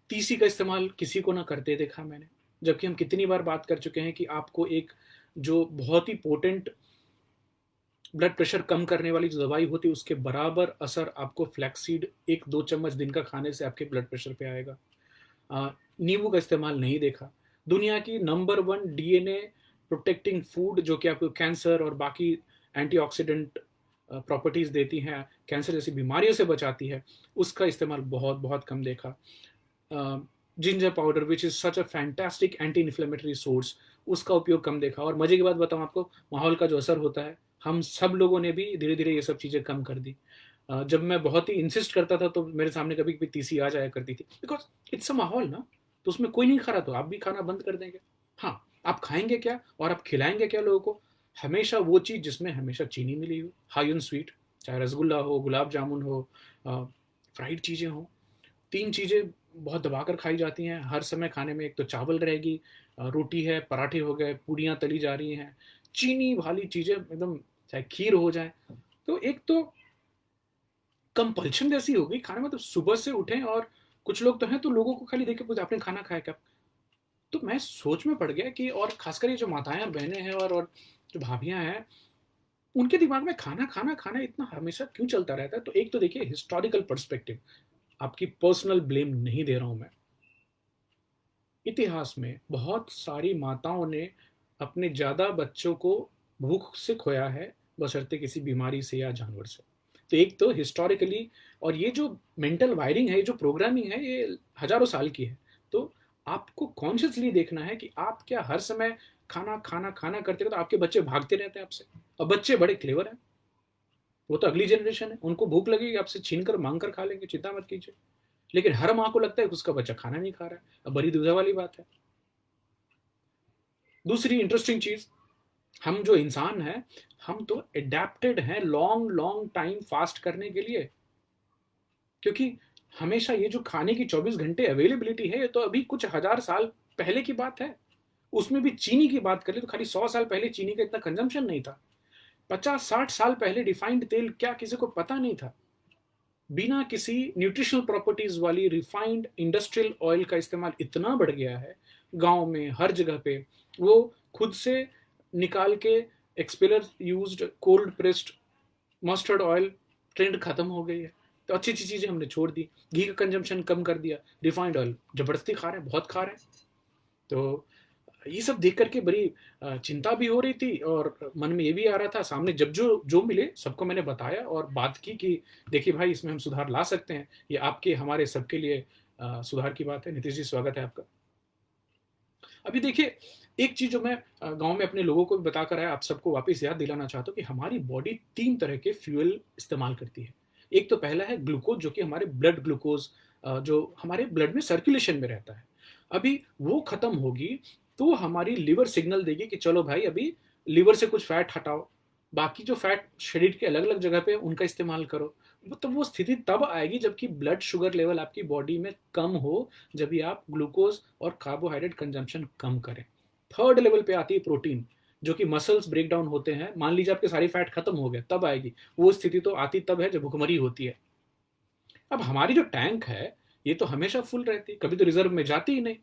तीसी का इस्तेमाल किसी को ना करते देखा मैंने, जबकि हम कितनी बार बात कर चुके हैं कि आपको एक जो बहुत ही पोटेंट ब्लड प्रेशर कम करने वाली जो दवाई होती है, उसके बराबर असर आपको फ्लैक्सीड 1-2 चम्मच दिन का खाने से आपके ब्लड प्रेशर पे आएगा। नींबू का इस्तेमाल नहीं देखा। दुनिया की नंबर 1 डीएनए प्रोटेक्टिंग फूड, जो कि आपको कैंसर और बाकी एंटीऑक्सीडेंट प्रॉपर्टीज देती हैं, कैंसर जैसी बीमारियों से बचाती है, उसका इस्तेमाल बहुत बहुत कम देखा। Ginger powder which is such a fantastic anti inflammatory source, उसका उपयोग कम देखा। और मजे की बात बताऊं आपको, माहौल का जो असर होता है, हम सब लोगों ने भी धीरे धीरे ये सब चीज़ें कम कर दी। जब मैं बहुत ही इंसिस्ट करता था तो मेरे सामने कभी कभी तीसी आ जाया करती थी, बिकॉज इट्स अ माहौल ना, तो उसमें कोई नहीं खा रहा तो आप भी खाना बंद कर देंगे। हाँ, आप खाएंगे क्या और आप खिलाएंगे क्या लोगों को? हमेशा वो चीज़ जिसमें हमेशा चीनी मिली हो, हाई ऑन स्वीट, चाहे रसगुल्ला हो, गुलाब जामुन हो, फ्राइड चीज़ें हो। 3 चीज़ें बहुत दबा कर खाई जाती हैं हर समय खाने में। एक तो चावल रहेगी, रोटी है, पराठे हो गए, पूड़ियाँ तली जा रही हैं, चीनी वाली चीज़ें एकदम, चाहे खीर हो जाए। तो एक तो कंपल्शन जैसी हो गई खाने में, तो सुबह से उठें, और कुछ लोग तो हैं तो लोगों को खाली देख के पूछे आपने खाना खाया क्या। तो मैं सोच में पड़ गया कि, और खासकर ये जो माताएं और बहनें हैं, और जो भाभियां हैं, उनके दिमाग में खाना खाना खाना इतना हमेशा क्यों चलता रहता है। तो एक तो देखिए हिस्टोरिकल पर्सपेक्टिव, आपकी पर्सनल ब्लेम नहीं दे रहा हूं मैं। इतिहास में बहुत सारी माताओं ने अपने ज्यादा बच्चों को भूख से खोया है, बशर्ते किसी बीमारी से या जानवर से। तो एक तो हिस्टोरिकली, और ये जो मेंटल वायरिंग है, ये जो प्रोग्रामिंग है, ये हजारों साल की है। तो आपको कॉन्शियसली देखना है कि आप क्या हर समय खाना खाना खाना करते रहते, तो आपके बच्चे भागते रहते हैं आपसे। और बच्चे बड़े क्लेवर हैं, वो तो अगली जनरेशन है, उनको भूख लगेगी आपसे छीन कर मांग कर खा लेंगे, चिंता मत कीजिए। लेकिन हर माँ को लगता है कि उसका बच्चा खाना नहीं खा रहा है, अब बड़ी दुविधा वाली बात है। दूसरी इंटरेस्टिंग चीज, हम जो इंसान हैं, हम तो एडेप्टेड हैं लॉन्ग लॉन्ग टाइम फास्ट करने के लिए, क्योंकि हमेशा ये जो खाने की 24 घंटे अवेलेबिलिटी है, ये तो अभी कुछ हजार साल पहले की बात है। उसमें भी चीनी की बात करें तो खाली 100 साल पहले चीनी का इतना कंजम्पशन नहीं था। 50-60 साल पहले रिफाइंड तेल क्या किसी को पता नहीं था। बिना किसी न्यूट्रिशनल प्रॉपर्टीज वाली रिफाइंड इंडस्ट्रियल ऑयल का इस्तेमाल इतना बढ़ गया है गांव में हर जगह पे। वो खुद से निकाल के expeller used cold pressed mustard oil trend खत्म हो गई है। तो अच्छी अच्छी चीजें हमने छोड़ दी, घी का कंजम्पशन कम कर दिया, रिफाइंड ऑयल जबरदस्ती खा रहे हैं, बहुत खा रहे हैं। तो ये सब देख करके बड़ी चिंता भी हो रही थी, और मन में ये भी आ रहा था, सामने जब जो जो मिले सबको मैंने बताया और बात की कि देखिए भाई, इसमें हम सुधार ला सकते हैं, ये आपके हमारे सबके लिए सुधार की बात है। नीतीश जी, स्वागत है आपका। अभी देखिए, एक चीज जो मैं गांव में अपने लोगों को भी बताकर आया, आप सबको वापस याद दिलाना चाहता हूँ कि हमारी बॉडी 3 तरह के फ्यूल इस्तेमाल करती है। एक तो पहला है ग्लूकोज, जो कि हमारे ब्लड ग्लूकोज, जो हमारे ब्लड में सर्कुलेशन में रहता है। अभी वो खत्म होगी तो हमारी लिवर सिग्नल देगी कि चलो भाई, अभी लिवर से कुछ फैट हटाओ, बाकी जो फैट शरीर के अलग अलग जगह पे उनका इस्तेमाल करो। तो वो स्थिति तब आएगी जबकि ब्लड शुगर लेवल आपकी बॉडी में कम हो, जब भी आप ग्लूकोज और कार्बोहाइड्रेट कंजम्पशन कम करें। थर्ड लेवल पे आती है प्रोटीन, जो कि मसल्स ब्रेक डाउन होते हैं, मान लीजिए आपके सारी फैट खत्म हो गए, तब आएगी। वो स्थिति तो आती तब है जब भुखमरी होती है। अब हमारी जो टैंक है, ये तो हमेशा फुल रहती है, कभी तो रिजर्व में जाती ही नहीं।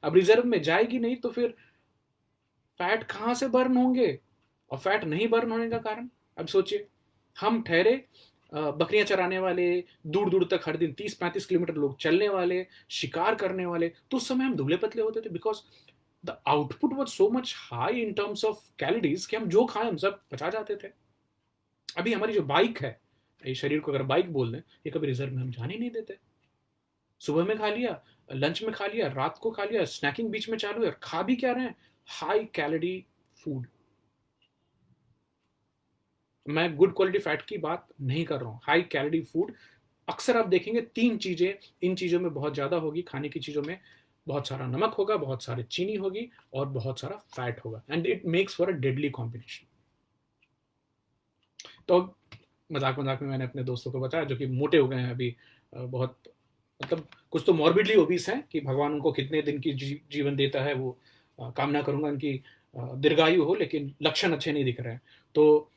अब रिजर्व में जाएगी नहीं तो फिर फैट कहां से बर्न होंगे, और फैट नहीं बर्न होने का कारण, अब सोचिए, हम ठहरे बकरियां चराने वाले, दूर दूर तक हर दिन 30-35 किलोमीटर लोग चलने वाले, शिकार करने वाले, तो उस समय हम दुबले पतले होते थे, because the output was so much high in terms of calories कि हम जो खाएं हम सब पचा जाते थे। अभी हमारी जो बाइक है, ये शरीर को अगर बाइक बोल दें, ये कभी रिजर्व में हम जाने ही नहीं देते। सुबह में खा लिया, लंच में खा लिया, रात को खा लिया, स्नैकिंग बीच में चालू है, खा भी क्या रहे हैं, हाई कैलोरी फूड। मैं गुड क्वालिटी फैट की बात नहीं कर रहा हूं, हाई कैलोरी फूड। अक्सर आप देखेंगे 3 चीजें, इन चीजों में बहुत ज्यादा होगी, खाने की चीजों में बहुत सारा नमक होगा, बहुत सारी चीनी होगी, और बहुत सारा फैट होगा, and it makes for a deadly combination. तो मजाक मजाक में मैंने अपने दोस्तों को बताया, जो कि मोटे हो गए हैं अभी, बहुत, मतलब कुछ तो मॉर्बिडली ओबीस हैं, कि भगवान उनको कितने दिन की जीवन देता है, वो कामना करूंगा उनकी दीर्घायु हो, लेकिन लक्षण अच्छे नहीं दिख रहे हैं। तो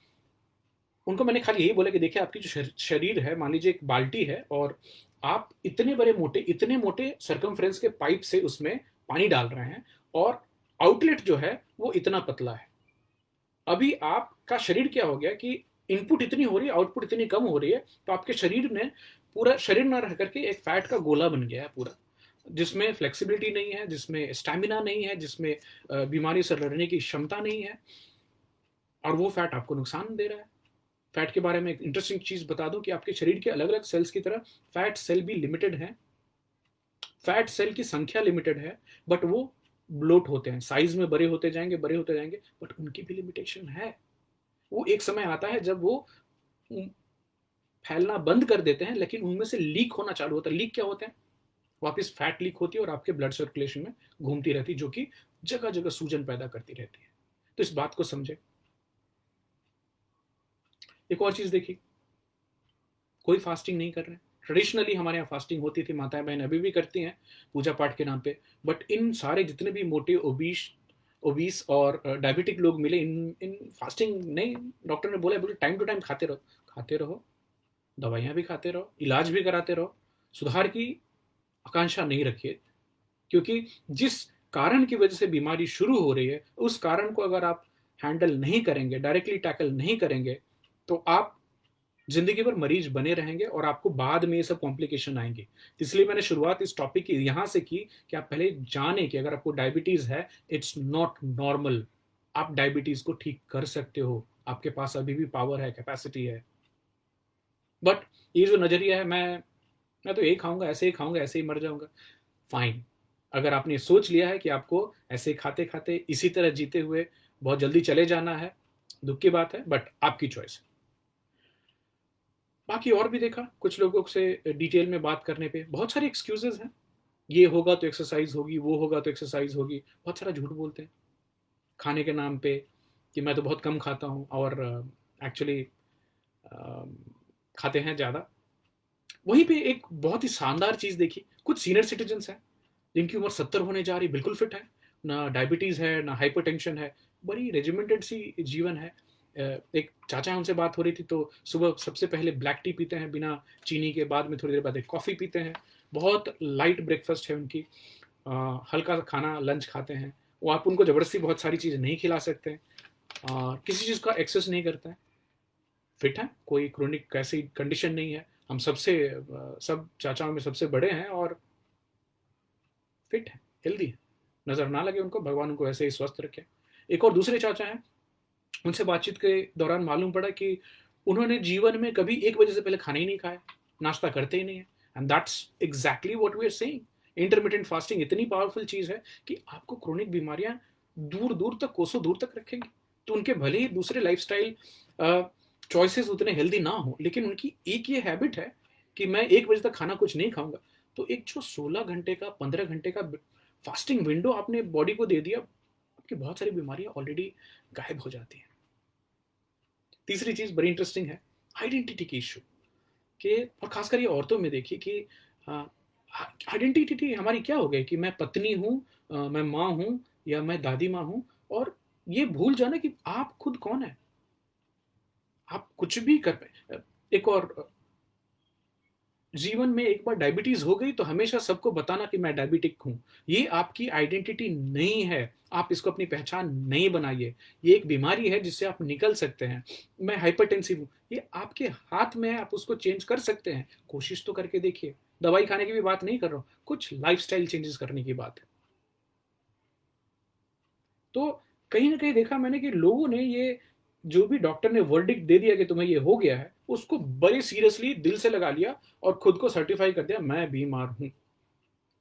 उनको मैंने खाली यही बोला कि देखिए, आपकी जो शरीर है, मान लीजिए एक बाल्टी है, और आप इतने मोटे सर्कमफ्रेंस के पाइप से उसमें पानी डाल रहे हैं, और आउटलेट जो है वो इतना पतला है। अभी आपका शरीर क्या हो गया कि इनपुट इतनी हो रही है, आउटपुट इतनी कम हो रही है, तो आपके शरीर ने, पूरा शरीर ना रह करके एक फैट का गोला बन गया है पूरा, जिसमें फ्लेक्सिबिलिटी नहीं है, जिसमें स्टैमिना नहीं है, जिसमें बीमारी से लड़ने की क्षमता नहीं है, और वो फैट आपको नुकसान दे रहा है। फैट के बारे में एक इंटरेस्टिंग चीज बता दूं कि आपके शरीर के अलग अलग सेल्स की तरह फैट सेल भी लिमिटेड है। फैट सेल की संख्या लिमिटेड है, बट वो ब्लोट होते हैं, साइज में बड़े होते जाएंगे, बड़े होते जाएंगे, बट उनकी भी लिमिटेशन है। वो एक समय आता है जब वो फैलना बंद कर देते हैं, लेकिन उनमें से लीक होना चालू होता है। लीक क्या होते हैं, वापस फैट लीक होती है और आपके ब्लड सर्कुलेशन में घूमती रहती है, जो कि जगह जगह सूजन पैदा करती रहती है। तो इस बात को समझे। एक और चीज देखिए, कोई फास्टिंग नहीं कर रहे हैं। ट्रेडिशनली हमारे यहाँ फास्टिंग होती थी, माताएं बहन अभी भी करती हैं पूजा पाठ के नाम पे, बट इन सारे जितने भी मोटे ओबीस ओबीस और डायबिटिक लोग मिले, इन इन फास्टिंग नहीं, डॉक्टर ने बोला, बोले टाइम टू टाइम खाते रहो, खाते रहो, दवाइयाँ भी खाते रहो, इलाज भी कराते रहो, सुधार की आकांक्षा नहीं रखिए। क्योंकि जिस कारण की वजह से बीमारी शुरू हो रही है, उस कारण को अगर आप हैंडल नहीं करेंगे, डायरेक्टली टैकल नहीं करेंगे, तो आप जिंदगी भर मरीज बने रहेंगे, और आपको बाद में ये सब कॉम्प्लिकेशन आएंगे। इसलिए मैंने शुरुआत इस टॉपिक की यहां से की कि आप पहले जाने कि अगर आपको डायबिटीज है, इट्स नॉट नॉर्मल। आप डायबिटीज को ठीक कर सकते हो, आपके पास अभी भी पावर है, कैपेसिटी है। बट ये जो नजरिया है, मैं तो यही खाऊंगा, ऐसे ही खाऊंगा, ऐसे ही मर जाऊंगा, फाइन। अगर आपने सोच लिया है कि आपको ऐसे खाते खाते इसी तरह जीते हुए बहुत जल्दी चले जाना है, दुख की बात है, बट आपकी चॉइस। बाकी और भी देखा कुछ लोगों से डिटेल में बात करने पे बहुत सारे एक्सक्यूजेस हैं। ये होगा तो एक्सरसाइज होगी, वो होगा तो एक्सरसाइज होगी, बहुत सारा झूठ बोलते हैं। खाने के नाम पे कि मैं तो बहुत कम खाता हूँ, और एक्चुअली खाते हैं ज़्यादा। वहीं पे एक बहुत ही शानदार चीज़ देखी, कुछ सीनियर सिटीजन्स हैं जिनकी उम्र 70 होने जा रही, बिल्कुल फिट है, ना डायबिटीज़ है, ना हाइपरटेंशन है, बड़ी रेजिमेंटेड सी जीवन है। एक चाचा उनसे बात हो रही थी, तो सुबह सबसे पहले ब्लैक टी पीते हैं बिना चीनी के, बाद में थोड़ी देर बाद एक कॉफ़ी पीते हैं, बहुत लाइट ब्रेकफास्ट है उनकी, हल्का खाना लंच खाते हैं। वो आप उनको ज़बरदस्ती बहुत सारी चीज़ नहीं खिला सकते हैं, किसी चीज़ का एक्सेस नहीं करते हैं, फिट हैं, कोई क्रोनिक ऐसी कंडीशन नहीं है। हम सबसे सब चाचाओं में सबसे बड़े हैं और फिट है, हेल्दी है, नज़र ना लगे उनको, भगवान उनको ऐसे ही स्वस्थ रखे। एक और दूसरे चाचा हैं, उनसे बातचीत के दौरान मालूम पड़ा कि उन्होंने जीवन में कभी 1 बजे से पहले खाना ही नहीं खाया, नाश्ता करते ही नहीं है। And that's exactly what we are saying. Intermittent fasting इतनी पावरफुल चीज़ है कि आपको क्रोनिक बीमारियां दूर दूर तक, कोसों दूर तक रखेंगी। तो उनके भले ही दूसरे लाइफस्टाइल चॉइसेस उतने हेल्दी ना हो, लेकिन उनकी एक ये हैबिट है कि मैं 1 बजे तक खाना कुछ नहीं खाऊंगा। तो एक जो 16 घंटे का, 15 घंटे का फास्टिंग विंडो आपने बॉडी को दे दिया, आपकी बहुत सारी बीमारियां ऑलरेडी गायब हो जाती हैं। तीसरी चीज बड़ी इंटरेस्टिंग है, आइडेंटिटी की इशू के, और खासकर ये औरतों में देखिए कि आइडेंटिटी हमारी क्या हो गई कि मैं पत्नी हूँ, मैं माँ हूँ, या मैं दादी माँ हूँ, और ये भूल जाना कि आप खुद कौन है। आप कुछ भी कर पाए। एक और, जीवन में एक बार डायबिटीज हो गई तो हमेशा सबको बताना कि मैं डायबिटिक हूं, ये आपकी आइडेंटिटी नहीं है। आप इसको अपनी पहचान नहीं बनाइए। ये एक बीमारी है जिससे आप निकल सकते हैं। मैं हाइपरटेंसिव हूं, ये आपके हाथ में है, आप उसको चेंज कर सकते हैं। कोशिश तो करके देखिए। दवाई खाने की भी बात नहीं कर रहा हूं, कुछ लाइफस्टाइल चेंजेस करने की बात है। तो कहीं ना कहीं देखा मैंने कि लोगों ने ये, जो भी डॉक्टर ने वर्डिक्ट दे दिया कि तुम्हें ये हो गया है, उसको बड़े सीरियसली दिल से लगा लिया और खुद को सर्टिफाई कर दिया मैं बीमार हूं।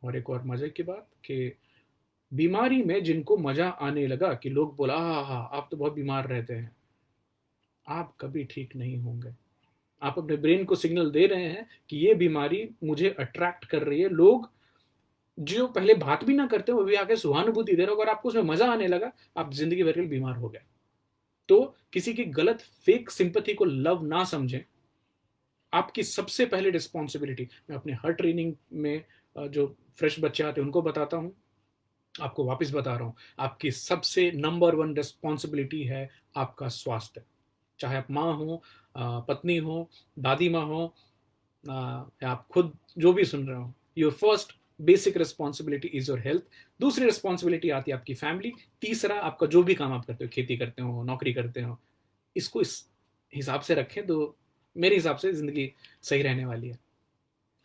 और एक और मजे की बात कि बीमारी में जिनको मजा आने लगा कि लोग बोला हाँ हाँ आप तो बहुत बीमार रहते हैं, आप कभी ठीक नहीं होंगे। आप अपने ब्रेन को सिग्नल दे रहे हैं कि ये बीमारी मुझे अट्रैक्ट कर रही है। लोग जो पहले बात भी ना करते वो भी आके सहानुभूति दे रहे हो, अगर आपको उसमें मजा आने लगा, आप जिंदगी भर के लिए बीमार हो गए। तो किसी की गलत फेक सिंपथी को लव ना समझें। आपकी सबसे पहले रिस्पॉन्सिबिलिटी, मैं अपने हर ट्रेनिंग में जो फ्रेश बच्चे आते हैं उनको बताता हूँ, आपको वापस बता रहा हूं, आपकी सबसे नंबर वन रिस्पॉन्सिबिलिटी है आपका स्वास्थ्य। चाहे आप माँ हो, पत्नी हो, दादी माँ हो, या आप खुद जो भी सुन रहे हो, your first basic responsibility is your health. दूसरी रिस्पॉन्सिबिलिटी आती है आपकी फैमिली। तीसरा आपका जो भी काम आप करते हो, खेती करते हो, नौकरी करते हो, इसको इस हिसाब से रखें तो मेरे हिसाब से जिंदगी सही रहने वाली है।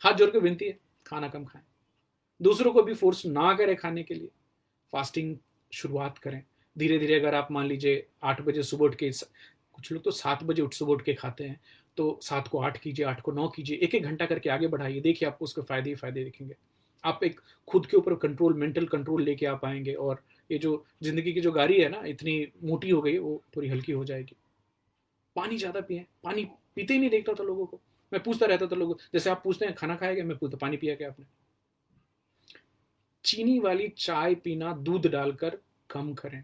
हाथ जोड़ के विनती है, खाना कम खाएं, दूसरों को भी फोर्स ना करें खाने के लिए, फास्टिंग शुरुआत करें धीरे धीरे। अगर आप मान लीजिए 8 बजे सुबह उठ के, कुछ लोग तो 7 बजे सुबह उठ के खाते हैं, तो 7 को 8 कीजिए, 8 को 9 कीजिए, एक एक घंटा करके आगे बढ़ाइए, देखिए आपको उसके फायदे ही फायदे दिखेंगे। आप एक खुद के ऊपर कंट्रोल, मेंटल कंट्रोल लेके आ पाएंगे, और ये जो जिंदगी की जो गाड़ी है ना इतनी मोटी हो गई, वो थोड़ी हल्की हो जाएगी। पानी ज्यादा पिए, पानी पीते ही नहीं देखता था लोगों को। मैं पूछता रहता था लोगों, जैसे आप पूछते हैं खाना खाया क्या, मैं पूछता पानी पिया क्या आपने। चीनी वाली चाय पीना दूध डालकर कम करें।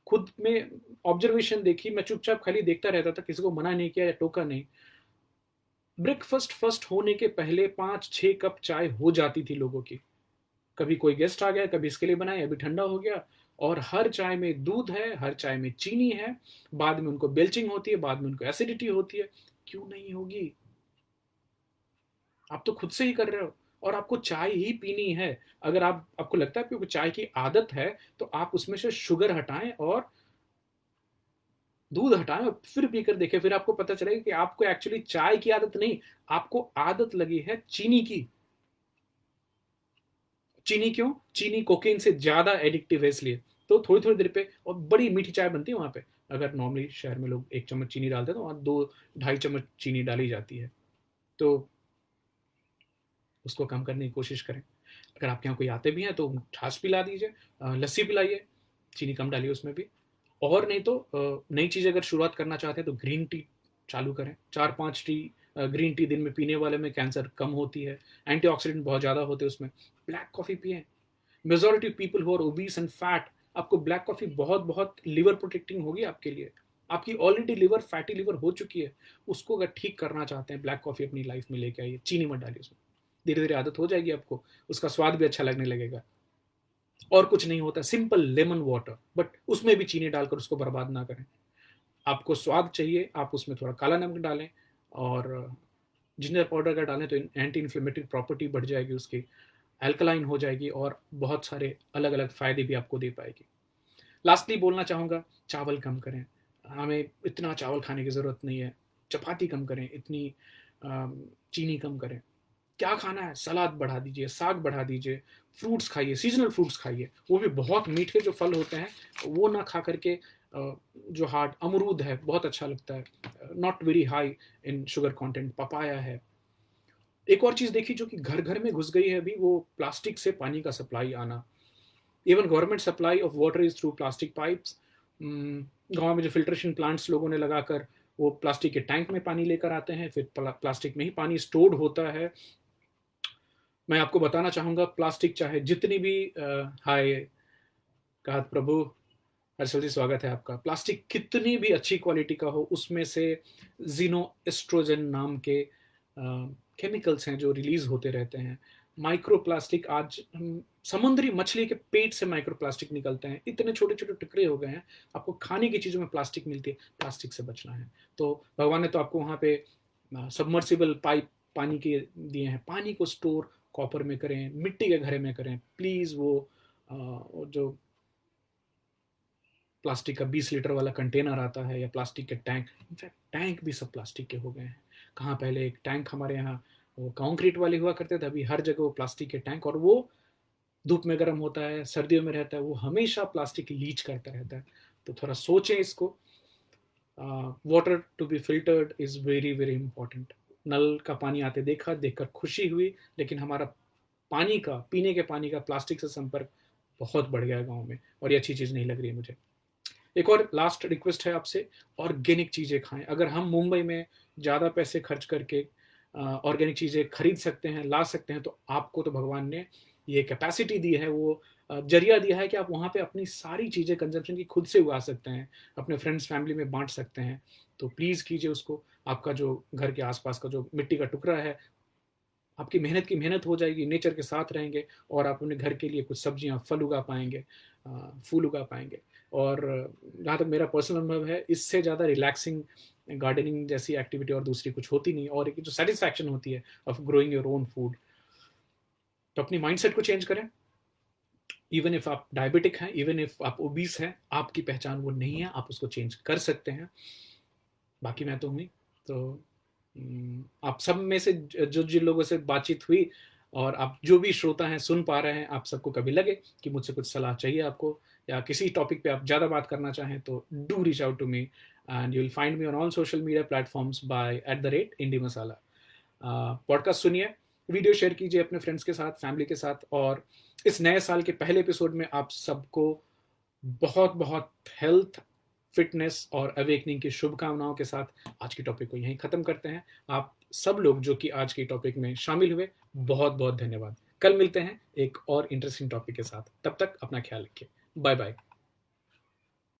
खुद में ऑब्जर्वेशन देखी, मैं चुपचाप खाली देखता रहता था, किसी को मना नहीं किया या टोका नहीं। ब्रेकफास्ट फर्स्ट होने के पहले 5-6 कप चाय हो जाती थी लोगों की। कभी कोई गेस्ट आ गया, कभी इसके लिए बनाया, अभी ठंडा हो गया, और हर चाय में दूध है, हर चाय में चीनी है। बाद में उनको बेल्चिंग होती है, बाद में उनको एसिडिटी होती है। क्यों नहीं होगी? आप तो खुद से ही कर रहे हो, और आपको चाय ही पीनी है। अगर आपको लगता है कि चाय की आदत है, तो आप उसमें से शुगर हटाएं और दूध हटाएं, और फिर पीकर देखें। फिर आपको पता चलेगा कि आपको एक्चुअली चाय की आदत नहीं, आपको आदत लगी है चीनी की। चीनी क्यों? चीनी कोकेन से ज्यादा एडिक्टिव है इसलिए। तो थोड़ी थोड़ी देर पे, और बड़ी मीठी चाय बनती है वहां पे, अगर नॉर्मली शहर में लोग 1 चम्मच चीनी डालते हैं तो वहां 2-2.5 चम्मच चीनी डाली जाती है। तो उसको कम करने की कोशिश करें। अगर आपके यहाँ कोई आते भी हैं तो छाछ पिला दीजिए, लस्सी पिलाइए, चीनी कम डालिए उसमें भी। और नहीं तो नई चीज़ अगर शुरुआत करना चाहते हैं तो ग्रीन टी चालू करें। 4-5 ग्रीन टी दिन में पीने वाले में कैंसर कम होती है, एंटीऑक्सीडेंट बहुत ज़्यादा होते हैं उसमें। ब्लैक कॉफ़ी पिए। Majority people who are obese and fat आपको ब्लैक कॉफ़ी बहुत बहुत लिवर प्रोटेक्टिंग होगी आपके लिए। आपकी ऑलरेडी लिवर फैटी लिवर हो चुकी है, उसको अगर ठीक करना चाहते हैं, ब्लैक कॉफ़ी अपनी लाइफ में लेके आइए। चीनी मत डालिए उसमें, धीरे धीरे आदत हो जाएगी आपको, उसका स्वाद भी अच्छा लगने लगेगा। और कुछ नहीं होता, सिंपल लेमन वाटर, बट उसमें भी चीनी डालकर उसको बर्बाद ना करें। आपको स्वाद चाहिए, आप उसमें थोड़ा काला नमक डालें, और जिंजर पाउडर अगर डालें तो एंटी इन्फ्लेमेटरी प्रॉपर्टी बढ़ जाएगी उसकी, अल्कलाइन हो जाएगी, और बहुत सारे अलग अलग फायदे भी आपको दे पाएगी। लास्टली बोलना चाहूँगा, चावल कम करें। हमें इतना चावल खाने की ज़रूरत नहीं है। चपाती कम करें, इतनी चीनी कम करें। क्या खाना है, सलाद बढ़ा दीजिए, साग बढ़ा दीजिए, फ्रूट्स खाइए, सीजनल फ्रूट्स खाइए, वो भी बहुत मीठे जो फल होते हैं वो ना खा करके, जो हार्ड अमरूद है बहुत अच्छा लगता है, not very high in sugar content, papaya है। एक और चीज़ देखी जो कि घर घर में घुस गई है अभी, वो प्लास्टिक से पानी का सप्लाई आना। Even government supply of water is through plastic pipes. गाँव में जो फिल्ट्रेशन प्लांट्स लोगों ने लगाकर वो प्लास्टिक के टैंक में पानी लेकर आते हैं, फिर प्लास्टिक में ही पानी स्टोर्ड होता है। मैं आपको बताना चाहूँगा, प्लास्टिक चाहे जितनी भी हाय कहा प्रभु, हर्षल जी स्वागत है आपका। प्लास्टिक कितनी भी अच्छी क्वालिटी का हो, उसमें से जीनो एस्ट्रोजन नाम के केमिकल्स हैं जो रिलीज होते रहते हैं। माइक्रो प्लास्टिक, आज समुद्री मछली के पेट से माइक्रो प्लास्टिक निकलते हैं, इतने छोटे छोटे टुकड़े हो गए हैं। आपको खाने की चीज़ों में प्लास्टिक मिलती है, प्लास्टिक से बचना है। तो भगवान ने तो आपको वहाँ पे सबमर्सिबल पाइप पानी के दिए हैं, पानी को स्टोर कॉपर में करें, मिट्टी के घड़े में करें प्लीज़। वो जो प्लास्टिक का 20 लीटर वाला कंटेनर आता है, या प्लास्टिक के टैंक, इनफैक्ट टैंक भी सब प्लास्टिक के हो गए हैं। कहाँ पहले एक टैंक हमारे यहाँ वो कंक्रीट वाले हुआ करते थे, अभी हर जगह वो प्लास्टिक के टैंक, और वो धूप में गर्म होता है, सर्दियों में रहता है, वो हमेशा प्लास्टिक लीच करता रहता है। तो थोड़ा सोचें इसको। Water to be filtered is very very important. नल का पानी आते देखा, देखकर खुशी हुई, लेकिन हमारा पानी का, पीने के पानी का प्लास्टिक से संपर्क बहुत बढ़ गया है गाँव में, और ये अच्छी चीज़ नहीं लग रही है मुझे। एक और लास्ट रिक्वेस्ट है आपसे, ऑर्गेनिक चीज़ें खाएं। अगर हम मुंबई में ज़्यादा पैसे खर्च करके ऑर्गेनिक चीज़ें खरीद सकते हैं, ला सकते हैं, तो आपको तो भगवान ने ये कैपेसिटी दी है, वो जरिया दिया है कि आप वहाँ पे अपनी सारी चीज़ें कंजम्पशन की खुद से उगा सकते हैं, अपने फ्रेंड्स फैमिली में बांट सकते हैं। तो प्लीज़ कीजिए उसको। आपका जो घर के आसपास का जो मिट्टी का टुकड़ा है, आपकी मेहनत की मेहनत हो जाएगी, नेचर के साथ रहेंगे, और आप अपने घर के लिए कुछ सब्जियां, फल उगा पाएंगे, फूल उगा पाएंगे। और जहाँ तक मेरा पर्सनल अनुभव है, इससे ज़्यादा रिलैक्सिंग गार्डनिंग जैसी एक्टिविटी और दूसरी कुछ होती नहीं, और एक जो सेटिस्फैक्शन होती है of growing your own food. तो अपनी माइंडसेट को चेंज करें। इवन इफ आप डायबिटिक हैं, इवन इफ आप ओबीस हैं, आपकी पहचान वो नहीं है, आप उसको चेंज कर सकते हैं। बाकी मैं तो हूँ ही। तो आप सब में से जो जिन लोगों से बातचीत हुई, और आप जो भी श्रोता हैं सुन पा रहे हैं, आप सबको कभी लगे कि मुझसे कुछ सलाह चाहिए आपको, या किसी टॉपिक पे आप ज़्यादा बात करना चाहें, तो do reach out to me, and you will find me on all social media platforms by @indie masala। Podcast सुनिए, वीडियो शेयर कीजिए अपने फ्रेंड्स के साथ, फैमिली के साथ, और इस नए साल के पहले एपिसोड में आप सबको बहुत बहुत हेल्थ, फिटनेस और अवेकनिंग की शुभकामनाओं के साथ आज की टॉपिक को यहीं ख़त्म करते हैं। आप सब लोग जो कि आज की टॉपिक में शामिल हुए, बहुत बहुत धन्यवाद। कल मिलते हैं एक और इंटरेस्टिंग टॉपिक के साथ। तब तक अपना ख्याल रखिए। Bye bye.